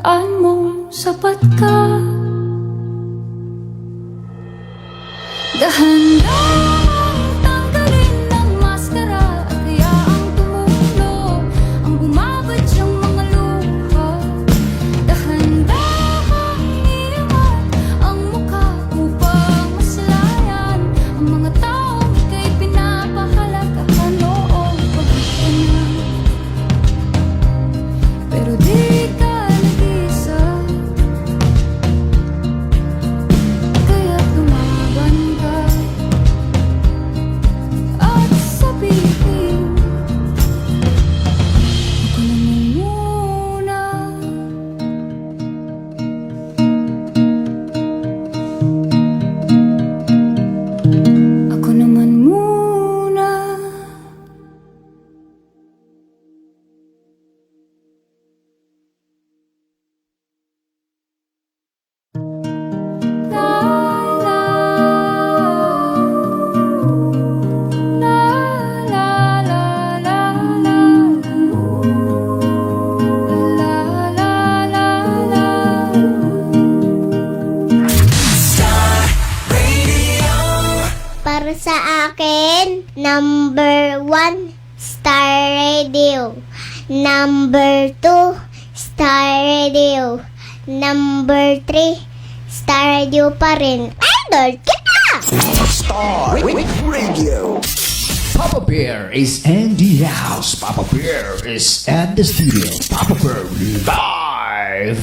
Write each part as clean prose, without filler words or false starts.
Tandaan mo, sapat ka. Dahan-dahan tanggalin ang maskara at hayaang tumulo ang bumabad siyang mga luha. Dahan-dahan iangat ang mukha upang maslayan ang mga taong ika'y pinapahalagahan. Oo, pagod ka na, pero di ka nag-isa. Kaya't lumaban ka at sabihin, ako naman muna. Ako naman muna. La la la la la la la la la. Para sa akin, number 1, Star Radio. Number 2, Star Radio. Number 3, Star Radio pa rin. Idol kita! Star Radio. Papa Bear is in the house. Papa Bear is at the studio. Papa Bear live.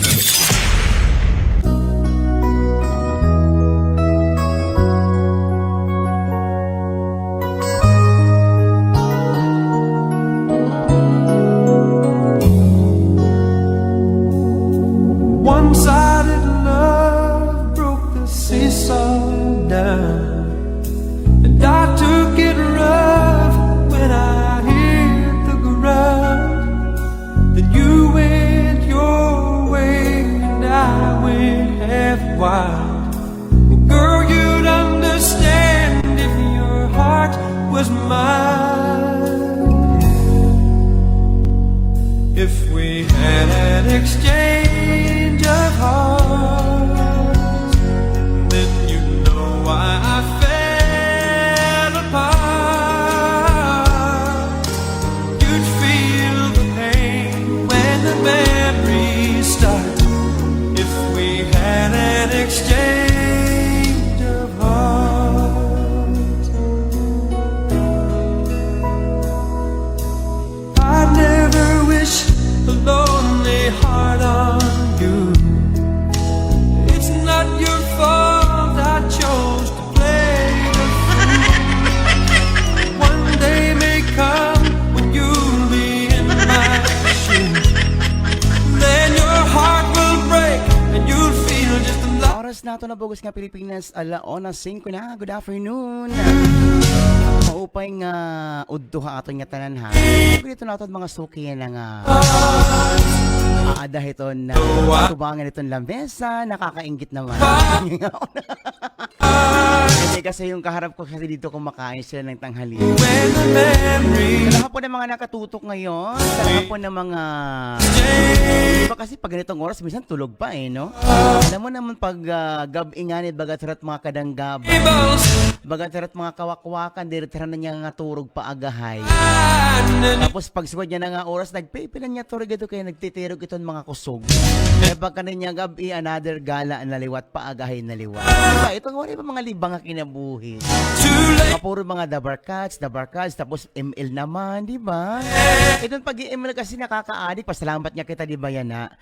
One-sided love broke the seesaw down, and I took it rough when I hit the ground. Then you went your way and I went half wild. Well, girl, you'd understand if your heart was mine. If we had an exchange of hearts, then you know why I fell apart. You'd feel the pain when the memories start. If we had an exchange of hearts, I'd never wish a lonely heart on you. It's not your fault I chose to play the fool. One day may come when you'll be in my shoes. Then your heart will break and you'll feel just a lot. Oras na ito na Bugos nga Pilipinas, alauna 5 na. Good afternoon. Maupay nga udtuha ato nga tanan ha. Dito na ito mga suki na nga aada ito na tubangan itong lamesa, nakakaingit naman. Kasi kasi yung kaharap ko kasi dito kumakain sila ng tanghali. When the memory Sa lahat po ng mga nakatutok ngayon, sa lahat po ng mga iba kasi pag ganitong oras, minsan tulog pa no? Alam mo naman pag gab-inganit, bagatarat mga kadanggab, bagatarat mga kawakwakan, diritaran na niya nga turog pa agahay. Tapos pag sugod niya na nga oras, nagpipilan niya turog ito kaya nagtitirog itong mga kusog. Kaya pagka niya gabi, another gala na liwat pa agahay na liwat. Diba? Ito nga pa mga libang nga kinabuhi. Puro mga the barkads, tapos ML naman, di ba? Itong pag-ML kasi nakaka-adik, pasalamat niya kita, di ba yan na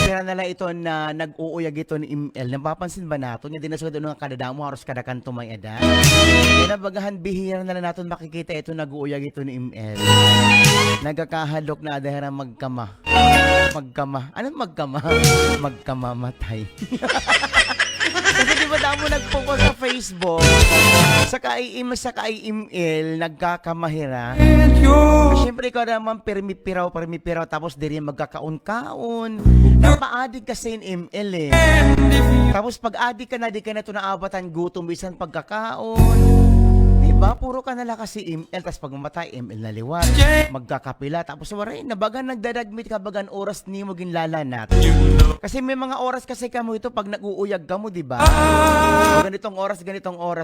pera nala ito na nag-uuyag ito ni ML. Napapansin ba nato? Nga dinasugad doon ng kadadamo, haros kadakan tumay edad. Kaya nabagahan, bihira na lang natin makikita ito nag-uuyag ito ni ML. Nagkakahalok na adahera magkama. Anong magkama? Magkamamatay. Kasi di ba damo nagpokus sa Facebook, sa ka-email, nagkakamahira. Siyempre ikaw naman permipiraw, tapos di rin magkakaon-kaon. Napaadig kasi yung ML eh. Tapos pag adik ka na, di ka na ito naabatan gutom, bisan pagkakaon. Diba? Puro ka nala kasi ML, tapos pag mamatay, ML na liwat. Magkakapila, tapos waray, nabagan nagdadagmit ka bagan oras ni mo ginlalanat. Kasi may mga oras kasi kamo ito pag nag-uuyag ka mo, diba? Ganitong oras,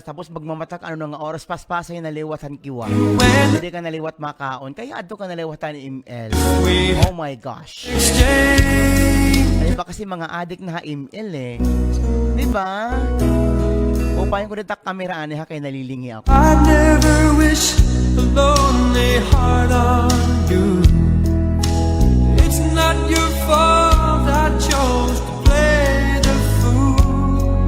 tapos magmamatak, ano nga oras, paspasay na liwatan kiwa. Hindi ka naliwat makaon, kaya ato ka naliwatan ni ML. Oh my gosh. Ay ba kasi mga adik na ML eh. Diba? Upayan ko dito kamera ani ha, kaya nalilingi ako. I never wish a lonely heart on you. It's not your fault I chose to play the fool.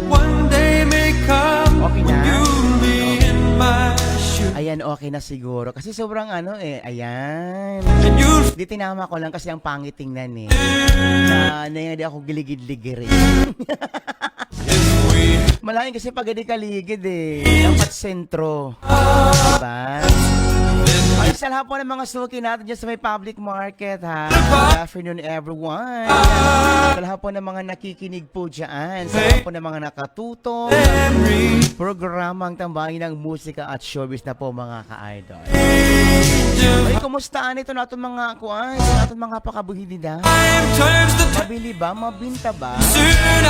One day may come Okay when na? you'll be in my shoes. Ayan, okay na siguro. Kasi sobrang ano eh, ayan. And you'll Di tinama ko lang kasi ang pangit tingnan eh. Na hindi ako giligid-ligid eh. Malaking kasi pag hindi kaligid eh. Dapat sentro. Diba? Ay, sa lahat po ng mga suki natin dyan sa may public market ha. Good afternoon everyone. Sa lahat po ng mga nakikinig po dyan. Sa lahat po ng mga nakatuto. Programang tambahin ng musika at showbiz na po mga ka-idol. Ay, kumustahan ito natin mga kuwan? Natin mga pakabuhidida? turns the Mabili ba? Mabinta ba? turn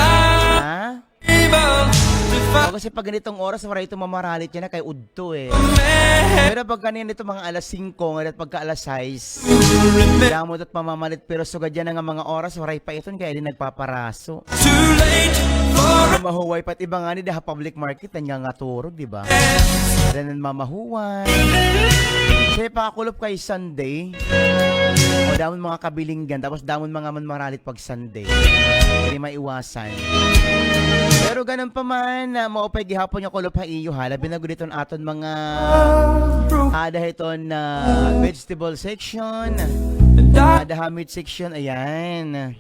Ha? able to find O kasi pag ganitong oras, wala ito mamaralit yan na kay Udto eh. me. Pero pag kanina ito mga alas 5, at pagka alas 6, damot at mamamalit. Pero sugad yan nga mga oras, waray pa ito, kaya din nagpaparaso. Too late for Mahuway pa't iba nga ni daha public market, nga nga turog, di ba? Then mamahuway. Kasi pakakulop kay Sunday, o damon mga kabilinggan, tapos damon mga manmaralit pag Sunday. Hindi maiwasan. Pero ganun pa man, maupay gihapon yung kulop ha iyo ha. Labi na guliton aton mga dahil ito na vegetable section, daha meat section, ayan.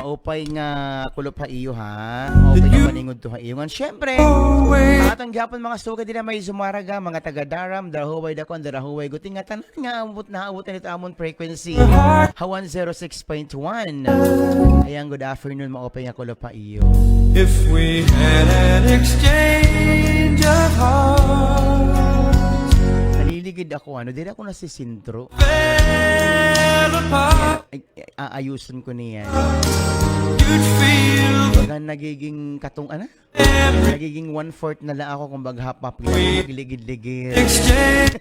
Maupay nga kulop ha iyo ha. Maupay nga maningod to ha iyo. Siyempre, atong gihapon mga suka din na may zumaraga, mga taga-daram, darahuway dakon, darahuway guting nga tanan nga amot na abutan nito amon frequency. Ha 106.1. Ayan, good afternoon, maupay nga kulop ha iyo. if we had an exchange of hearts. Naliligid ako, ano, di ako nasisintro. Fell apart. Ayusin ko niyan. You'd feel Baga nagiging katong, nagiging 1/4 na lang ako kung baghapap. Ligid-ligid. exchange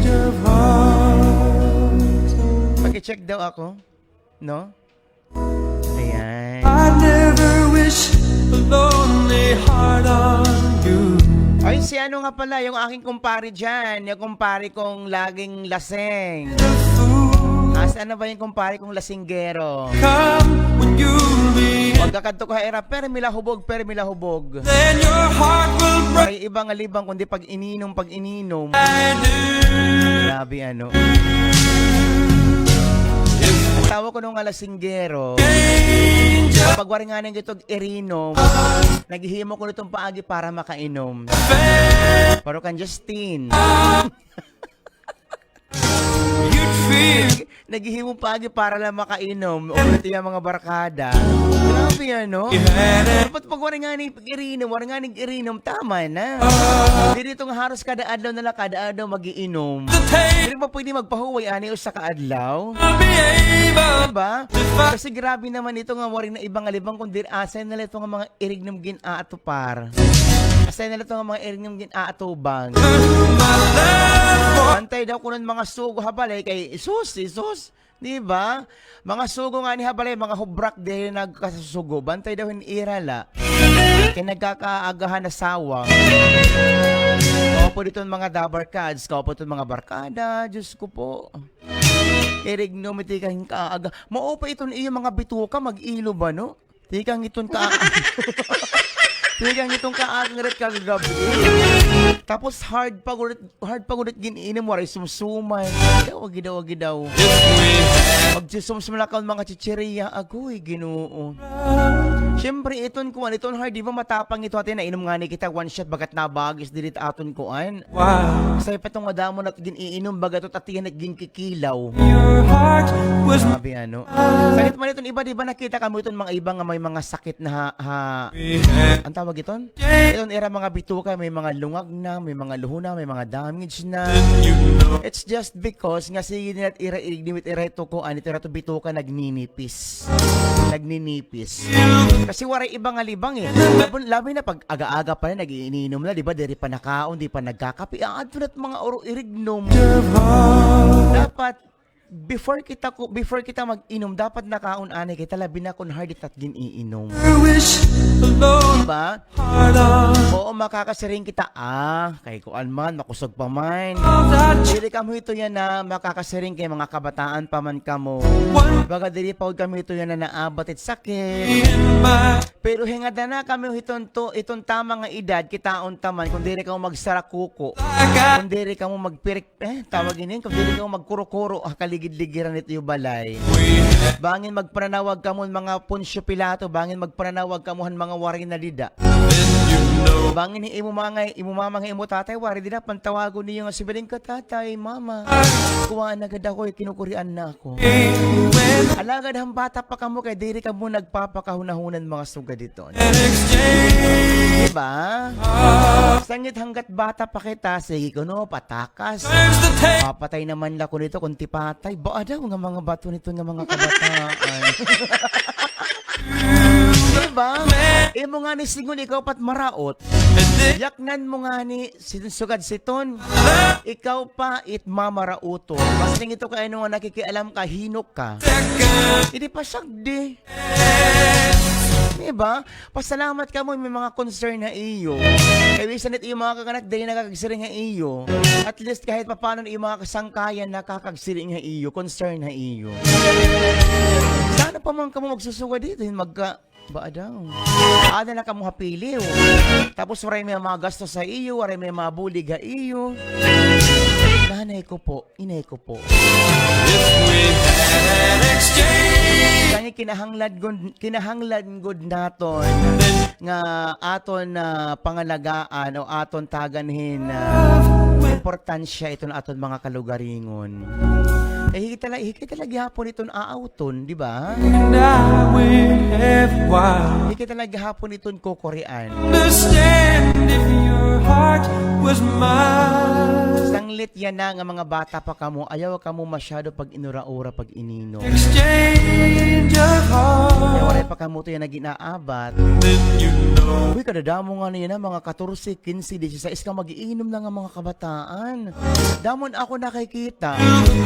of hearts. Pag-check daw ako, no? Ayan. I never wish a lonely heart on you. Ay, si ano nga pala, yung aking kumpare dyan, yung kumpare kong laging laseng. Saan na ba yung kumpare kong lasinggero? Come when you'll be, Pagkakanto ko era, pero milahubog. then your heart will break. Ay, ibang alibang, kundi pag ininom. I do. Grabe ano. Ang tawa ko nung alasinggero, kapag waringanin itong irinom, naghihimo ko nitong paagi para makainom. Pero kan Justin, You'd feel naghihimo paagi para lang makainom. O ito yung mga barkada. Grabe ano. you had it. Dapat pag waringanin irinom, tama na. Hindi dito nga haros kada adlaw na lang, kada adlaw magiinom. The tape Hindi ba pwede magpahuway ani o sa kaadlaw? will be able. Diba? Kasi grabe naman ito nga waring na ibang alibang kundi asay na ito nga mga irig ng ginaatupar. Asay na ito nga mga irig ng ginaatubang. Bantay daw ko nun mga sugo habalay kay Isus. Diba? Mga sugo nga ni habalay, mga hubrak dahil nagkasusugo. Bantay daw hinirala. Kaya nagkakaagahan na sawang. Kaupo dito mga dabarkads. Kaupo dito mga barkada. Diyos ko po. Irig no, may tikang kaaga. Maupa iton iyo mga bituka, mag-ilo ba no? Tikang iton kaaga. Tikang itong kaaga rin kagabi. Tapos hard pagunit giniinom mo, ay sumsumay. Gidaw. Magsusumsum lang ka mga chichiriya, agoy, Ginoo. Siyempre, iton hard, di ba matapang ito atin, nainom nga ni kita, one shot, bagat nabagis, dilit aton kuan. Wow, Kasi patong adamo na't giniinom, bagatot at yan at ginkikilaw. your heart was Sabi ano. Sakit man iton, iba, di ba nakita kamo iton mga iba nga may mga sakit na ang tawag iton? Iton era mga bituka, may mga lungag na, may mga luhuna, may mga damage na. It's just because nga sige nila ira-ignimit ito ko anit ira to bituka nagninipis. Kasi waray iba nga libang eh. Labi na pag aga-aga pa na nagiinom na, di ba? Diri pa nakaon, di pa nagkakapi. Ang adunat mga irignom. Dapat before kita mag-inom, dapat nakaon ani kita labi na kun hard at giniinom. I wish alone Diba? heart on Oo, makakasiring kita. Kay kuan man, makusog pa man. all that Dili kamo ito yan na makakasiring kay mga kabataan pa man kamo. one Baga dili pa kami ito yan na naabot it sakit. in my Pero hingada na kami itong tama nga edad, kitaon taman, kung dili ka mo magsarakuko, kung dili ka mo magpirik, tawagin yun, kung dili ka mo magkuro-kuro, kaligid-ligiran ito yung balay. Bangin magpanawag ka mo mga Poncio Pilato, bangin magpanawag ka mo mga wari na dida. Bangin imumamang imo tatay, wari dida, pantawago niyo nga sibiling ka tatay, mama. Kuwaan agad ako, kinukurian na ako. Alagad ang bata pa ka mo, kay diri ka mo nagpapakahunahunan mga suga dito. Diba? Sangit hanggat bata pa kita, sige ko no, patakas. Papatay naman lang ko nito kung tipatay. Ba daw nga mga bato nito nga mga kabataan. Diba? Imo nga ni sigun ikaw pat maraot. Yaknan mo nga ni sugad siton. Ikaw pa it mamarauto. Mas ning ito kay ano nga nakikialam ka, hinok ka. Hindi pa sagdi. Diba? Pasalamat ka mo may mga concern na iyo. Kaya wisan it iyo mga kaganak dahil nakakagsiring nga iyo. At least kahit pa paano iyo mga kasangkayan nakakagsiring nga iyo, concern na iyo. Sana pa man ka mo magsusuga dito, ba daw. Ada na ka mo hapili. Tapos waray may mga gasto sa iyo, waray may mga bulig ha iyo. Nanay ko po, inay ko po. Kanya kinahanglan gud naton nga aton pangalagaan o aton taganhin importansya ito na aton mga kalugaringon. Hikita lagi hapon iton aauton, di ba? and I will have why Hikita lagi hapon iton kokorian. understand if your heart was mine. Sanglit yan na nga mga bata pa kamo, ayaw kamo masyado pag inura-ura pag inino. Exchange of Kaya heart, waray pa kamo to yan naginaabat. then you know Uy, kadadamo nga niya na mga 14, 15, 16 ka magiinom na nga mga kabataan. Damon ako nakikita.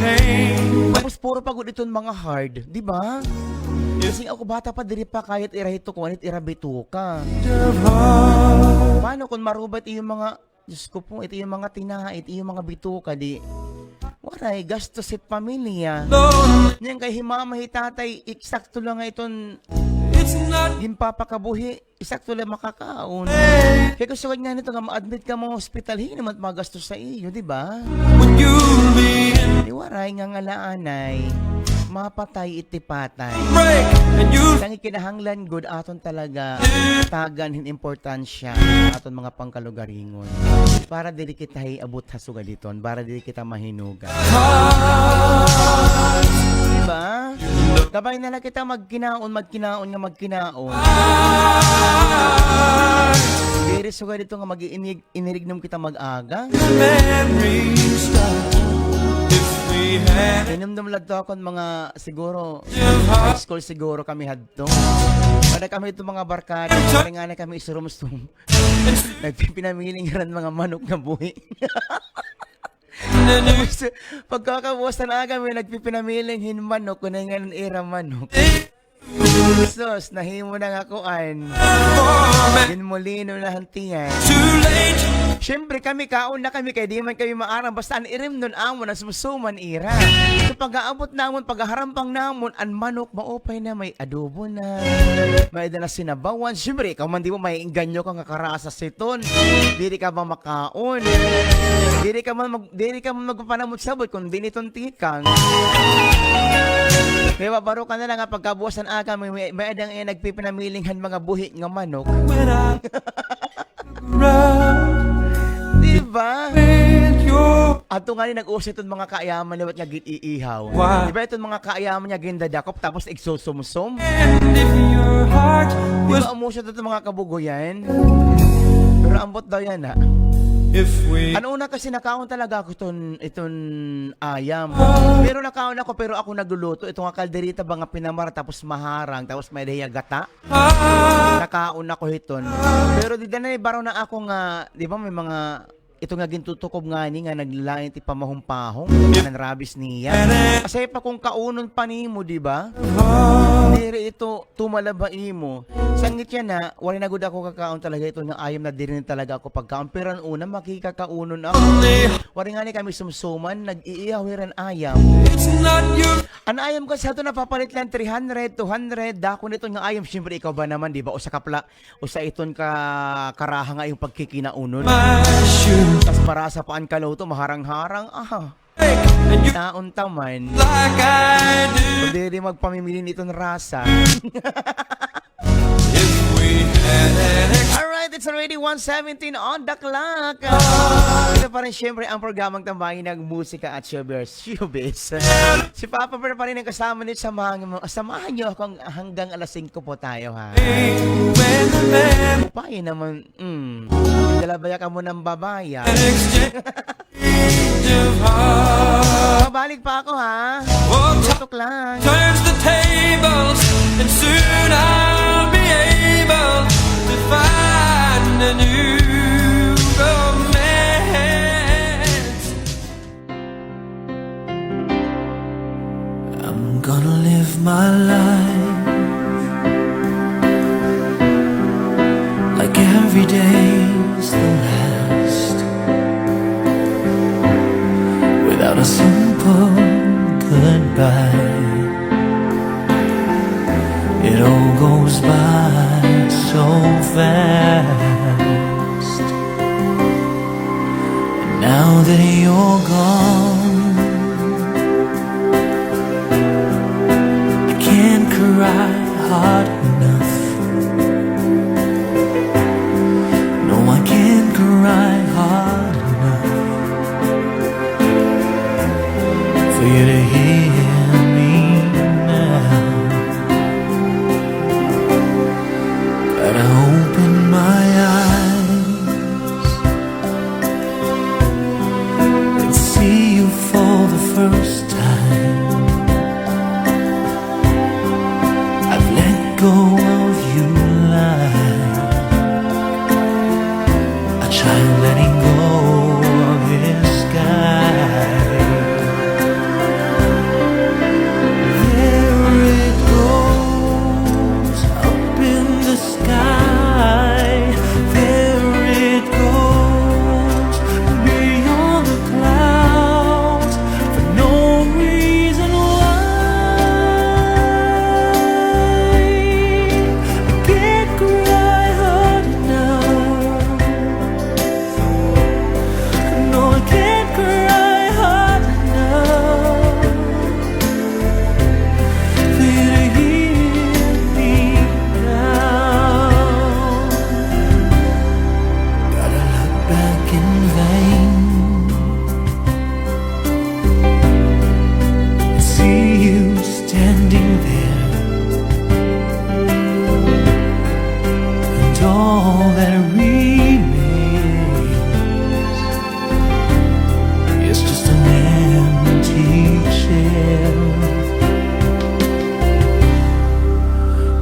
pain Tapos puro pagod iton mga hard, di ba? Kasi ako bata pa diri pa kahit irahito ko, kahit irabito ka. of heart. Paano kung marubat yung mga, Diyos ko po, ito yung mga tinahit, ito yung mga bituka, di. Waray, gastos it pamilya. Lord, Yan kay himamahi tatay, eksakto lang nga iton, it's not gimpapakabuhi, eksakto lang makakaon. Kaya gusto nga nito nga ma-admit ka mga hospital, hindi naman magastos sa iyo, di ba? when you be in Di waray nga ngalaanay, mapatay itipatay. break and you Tangi kinahanglan good aton talaga tagan hin importansya aton mga pangkalugaringon. Para dili kita abot hasuga diton, para dili kita mahinuga. Diba? Kabay na lang kita magkinaon nga magkinaon. Diri suga dito nga inirignom kita mag-aga. memories if we had Inumdum lang to akong mga siguro of heart. high school siguro kami hadto. Kada kami itong mga barkada, kaya nga na kami isurumstum. Nagpipinamiling ran mga manok na buhi. Tapos, pagkakabuwasan na kami, nagpipinamiling hin manok, kung nga ng era manok. Sos, nahimo na nga kuan. Ginmulino na hantiyan. Too late Siyempre kami, kaon na kami, kaya di man kami maarang. Basta ang irim nun amon, ang sumusuman ira. So pag-aabot namon, pag-aharampang namon, ang manok, maupay na, may adobo na, may na sinabawan. Siyempre, ikaw man di mo may inganyo ka nga karasa siton. Dili ka ba makaon? Dili ka man magpapanamot sabot kung di niton tikang. May babaro ka na lang nga pagkabuwasan aga, may adang nagpipinamilinghan mga buhi nga manok. when I run Diba? with your Ato nga ni nag-usay itong mga kaayaman liwat nga giniihaw. Wow. Diba itong mga kaayaman niya gindadakop tapos igsusumsum? hand if your heart was Diba umusya itong mga kabugoyan? Pero ambot daw yan ha. if we Ano una kasi nakaon talaga ako itong ayam. Pero nakaon ako pero ako nagluluto. Ito nga kalderita ba nga pinamara tapos maharang tapos may dahiya gata. Nakaon ako iton. Pero di na baro na ako nga, di ba may mga ito nga gintutukob nga ni nga naglain ti pamahumpahong ng rabis niya. Kasi pa kung kaunon pa nimo, di ba? Diri ito tumalaba imo. Sangit yan na, wala na gud ako kakaon talaga ito nga ayam na diri talaga ako pagkaon. Pero ang una makikakaunon ako. Wala nga ni kami sumsuman, nag-iihawiran ayam. it's not your Ang ayam kasi ito napapalit lang 300, 200. Dako nito nga ayam, siyempre ikaw ba naman, di ba? O sa kapla, o sa iton ka karaha nga yung pagkikinaunon. my shoe Tas para sa paan kaluto, maharang-harang, and you taon taman. like I do Pwede rin magpamimili nitong rasa. if we had an Alright, it's already 1:17 on the clock. Ito pa rin siyempre ang programang tambahin ng musika at showbiz. Si Papa Bear pa rin ang kasama nito. Samahan niyo ako hanggang alas 5 po tayo ha. when the man Paano naman, dalabaya ka mo ng babaya. exchange of heart Babalik pa ako ha. oh, Tutok lang. turns the tables, and soon I'll be able to find a new romance. I'm gonna live my life like every day's the last, without a simple goodbye. It all goes by so fast. And now that you're gone, I can't cry hard enough. No, I can't cry hard enough for you to hear me now. Gotta open my eyes and see you for the first time. I've let go of you like a child letting go of his sky. There it goes up in the sky. There it goes beyond the clouds for no reason why. I can't cry hard enough. No, I can't cry hard enough for you to hear me now. Gotta look back in vain and see you standing there, and all that remains is just an empty chair.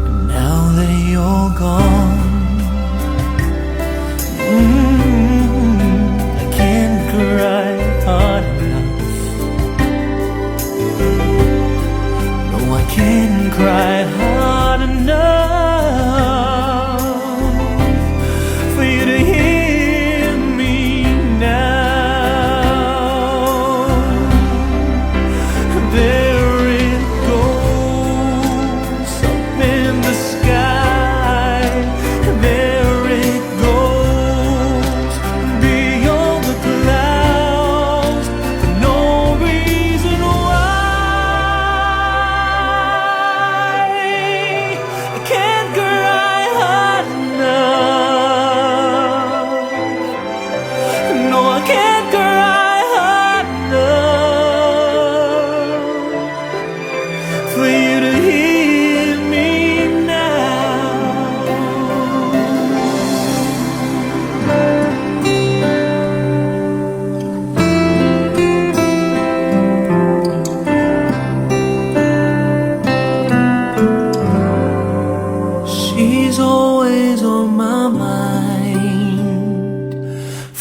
And now that you're gone, I can't cry hard enough. No, I can't cry hard enough for you to hear me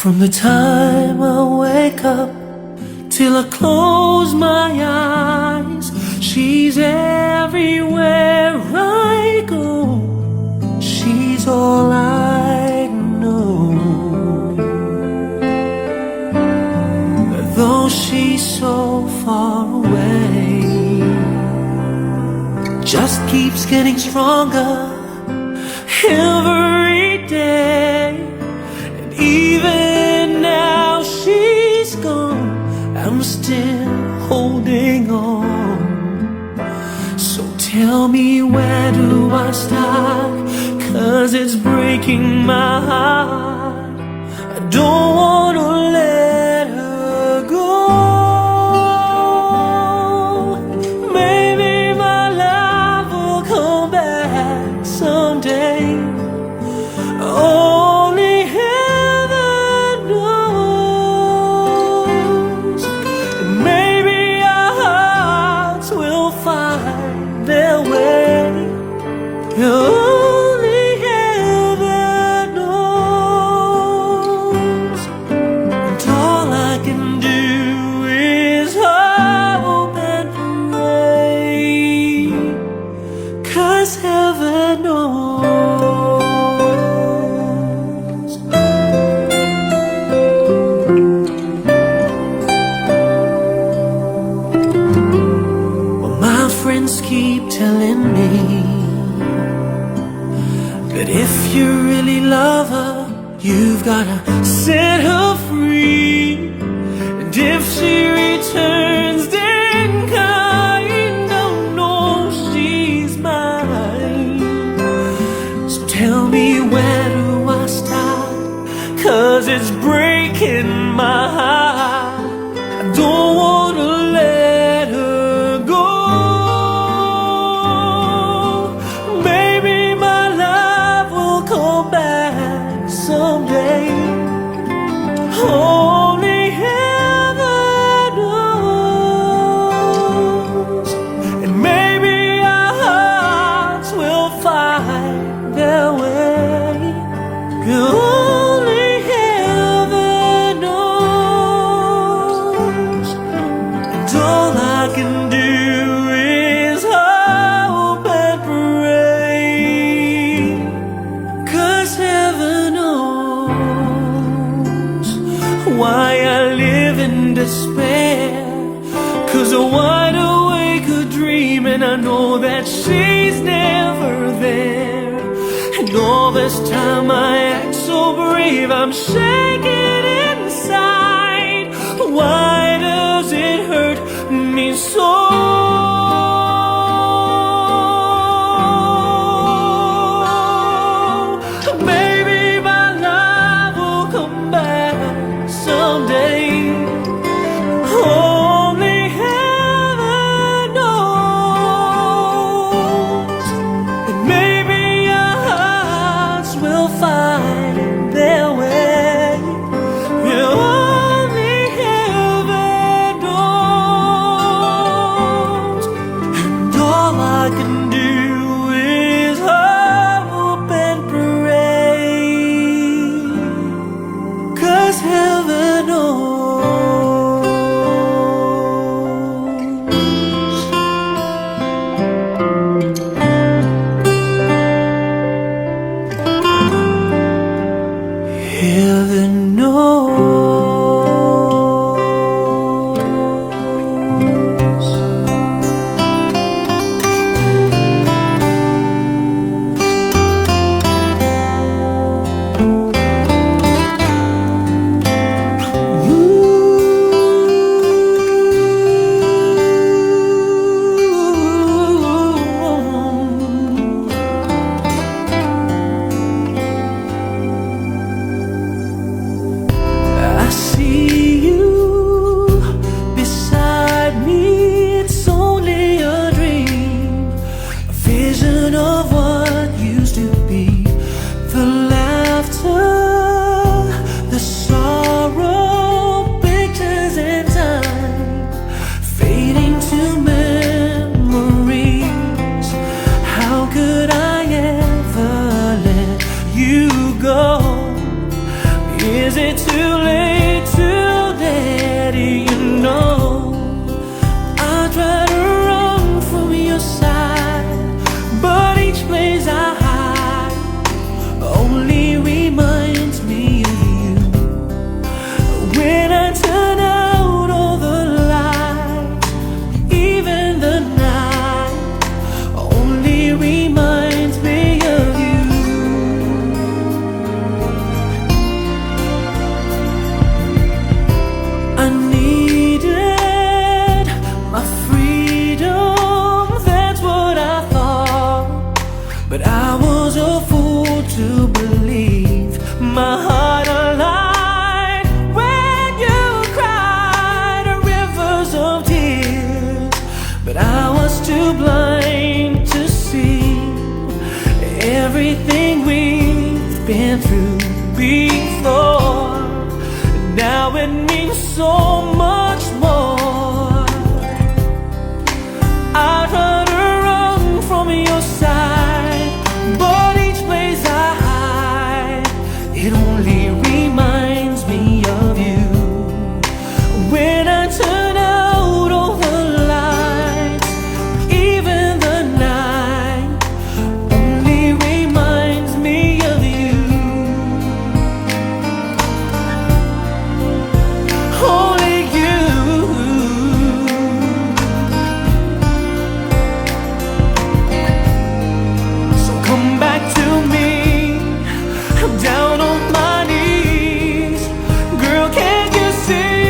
From the time I wake up till I close my eyes, she's everywhere I go. She's all I know. Though she's so far away, just keeps getting stronger every day. And even now she's gone, I'm still holding on. So tell me, where do I start? 'Cause it's breaking my heart. I don't wanna let her go. Maybe my love will come back someday. Only heaven knows. And maybe our hearts will find their way. Only heaven knows. And all I can do is hope and pray, 'cause heaven knows. Well, my friends keep telling me that if you really love her, you've gotta set her free. And if she returns, then kind of know she's mine. So tell me, where do I start? 'Cause it's breaking my heart. I don't wanna let her go. Maybe my love will come back someday. Only heaven knows. And maybe our hearts will find their way. Only heaven knows. And all I can do is hope and pray, 'cause heaven knows why I live in despair. 'Cause I wide awake a dream, and I know that she's never there. And all this time I act so brave, I'm shaking inside. Why does it hurt me so? Maybe my love will come back someday. Only heaven knows. And maybe our hearts will find their way. Only heaven knows. too blind to see everything we've been through before. Now it means so much more. I try to run from your side, but each place I hide, it only reminds me of you. When I turn out all the lights, even the night only reminds me of you. Only you. So come back to me. I'm down on my knees. Girl, can't you see?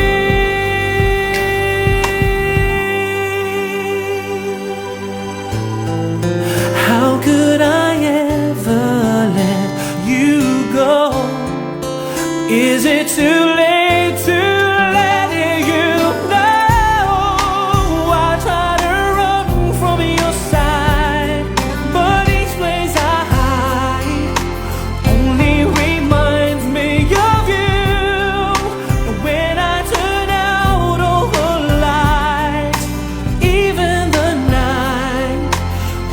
How could I ever let you go? Is it too late to let you know? I try to run from your side, but each place I hide only reminds me of you. When I turn out all the lights, even the night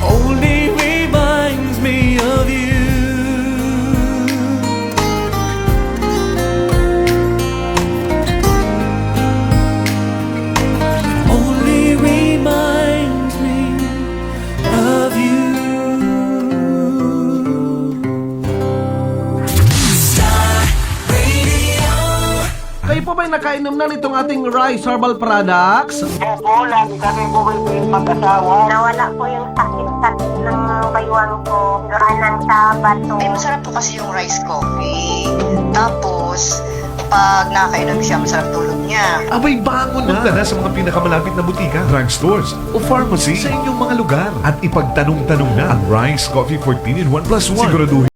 only reminds me of you. Only reminds me of you. Kayo po ba'y nakainom na nitong ating Rice Herbal Products? Opo, lagi kami bumibili mag-asawa. Nawala po yung sakit-sakit ng baywang ko. Gahanan sa bato. Ay, masarap po kasi yung rice coffee. Tapos, pag nakainom siya, masarap tulog niya. Abay, bangon na! Punta na sa mga pinakamalapit na butika, drugstores o pharmacy sa inyong mga lugar at ipagtanong-tanong na ang Rice Coffee 14 in 1+1. Siguraduhin